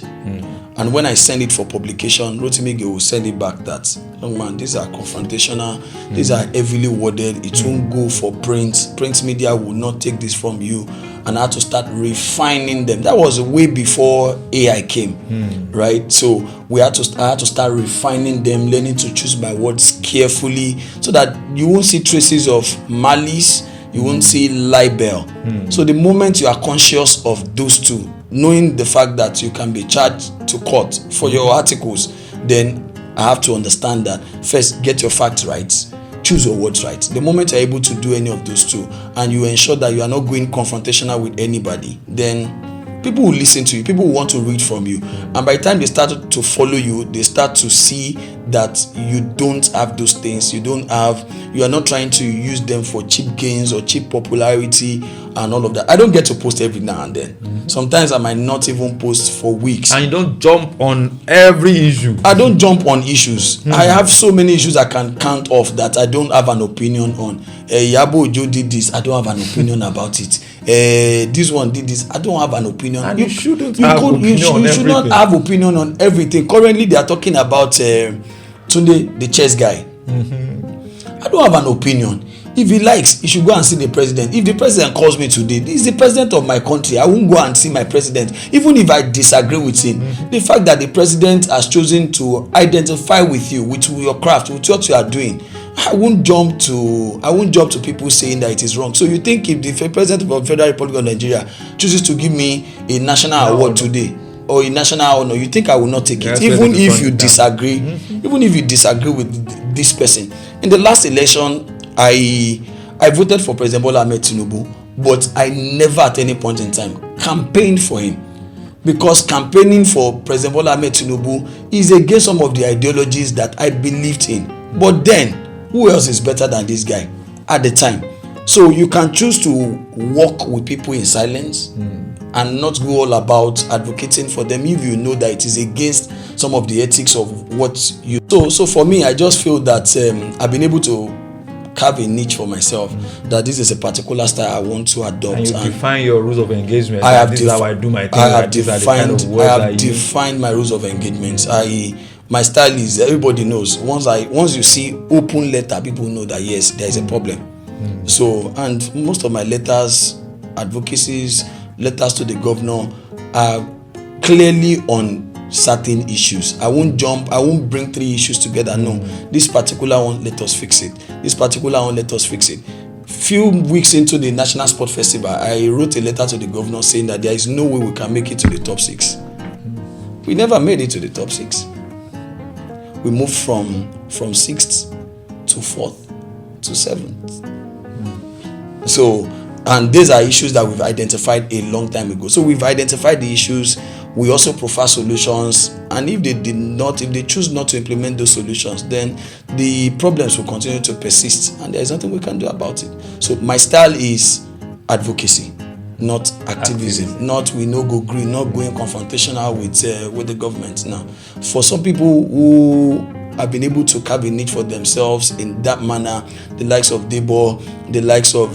And when I send it for publication, Rotimi Ige will send it back that, Longman, these are confrontational, these are heavily worded, it won't go for print. Print media will not take this from you. And I had to start refining them. That was way before AI came, right? So I had to start refining them, learning to choose my words carefully, so that you won't see traces of malice, you won't see libel. So the moment you are conscious of those two, knowing the fact that you can be charged to court for your articles, then I have to understand that first, get your facts right, choose your words right. The moment you're able to do any of those two, and you ensure that you are not going confrontational with anybody, then people will listen to you, people will want to read from you, and by the time they start to follow you, they start to see that you don't have those things, you are not trying to use them for cheap gains or cheap popularity and all of that. I don't get to post every now and then. Sometimes I might not even post for weeks. And you don't jump on every issue. I don't jump on issues. I have so many issues I can count off that I don't have an opinion on. Yabo Ojo did this, I don't have an opinion about it. This one did this, I don't have an opinion. And you should not have opinion on everything. Currently they are talking about Tunde, the chess guy. I don't have an opinion. If he likes, he should go and see the president. If the president calls me today, he's the president of my country. I won't go and see my president, even if I disagree with him. The fact that the president has chosen to identify with you, with your craft, with what you are doing, I won't jump to people saying that it is wrong. So you think if the president of the Federal Republic of Nigeria chooses to give me a national award today or a national honor, you think I will not take it? Even if you disagree, even if you disagree with this person. In the last election, I voted for President Bola Ahmed Tinubu, but I never at any point in time campaigned for him, because campaigning for President Bola Ahmed Tinubu is against some of the ideologies that I believed in. But then, who else is better than this guy at the time? So you can choose to work with people in silence and not go all about advocating for them if you know that it is against some of the ethics of what you. So for me, I just feel that I've been able to carve a niche for myself, that this is a particular style I want to adopt. And you define your rules of engagement. This is how I do my thing. I have defined my rules of engagement. My style is, everybody knows, once you see open letter, people know that yes, there is a problem. So, and most of my letters, advocacies, letters to the governor are clearly on certain issues. I won't bring 3 issues together. No, this particular one, let us fix it. This particular one, let us fix it. Few weeks into the National Sport Festival, I wrote a letter to the governor saying that there is no way we can make it to the top 6. We never made it to the top 6. We moved from 6th to 4th to 7th. So, and these are issues that we've identified a long time ago. So we've identified the issues. We also prefer solutions, and if they choose not to implement those solutions, then the problems will continue to persist, and there is nothing we can do about it. So my style is advocacy, not activism. Not we no go green, not going confrontational with the government. Now, for some people who have been able to carve a niche for themselves in that manner, the likes of Debo, the likes of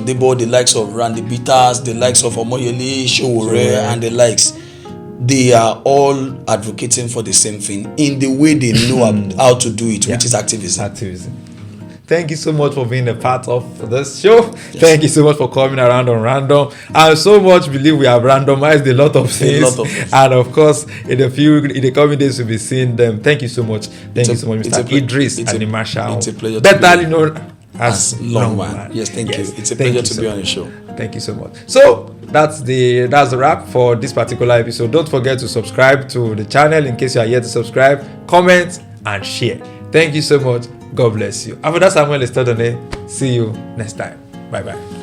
Debo, the likes of Randy Bitters, the likes of Omoyele, Showore, and the likes, they are all advocating for the same thing in the way they know how to do it, which is activism. Thank you so much for being a part of this show. Yes. Thank you so much for coming around on Random. I so much believe we have randomized a lot of things. And of course, in the coming days, we'll be seeing them. Thank you so much. Thank you so much, Mr. Idris Animasaun. It's a pleasure. Better known as Longman. Yes, thank you. It's a pleasure to be on the show. Thank you so much. So that's the wrap for this particular episode. Don't forget to subscribe to the channel in case you are yet to subscribe, comment, and share. Thank you so much. God bless you. After that, Samuel is still on. See you next time. Bye bye.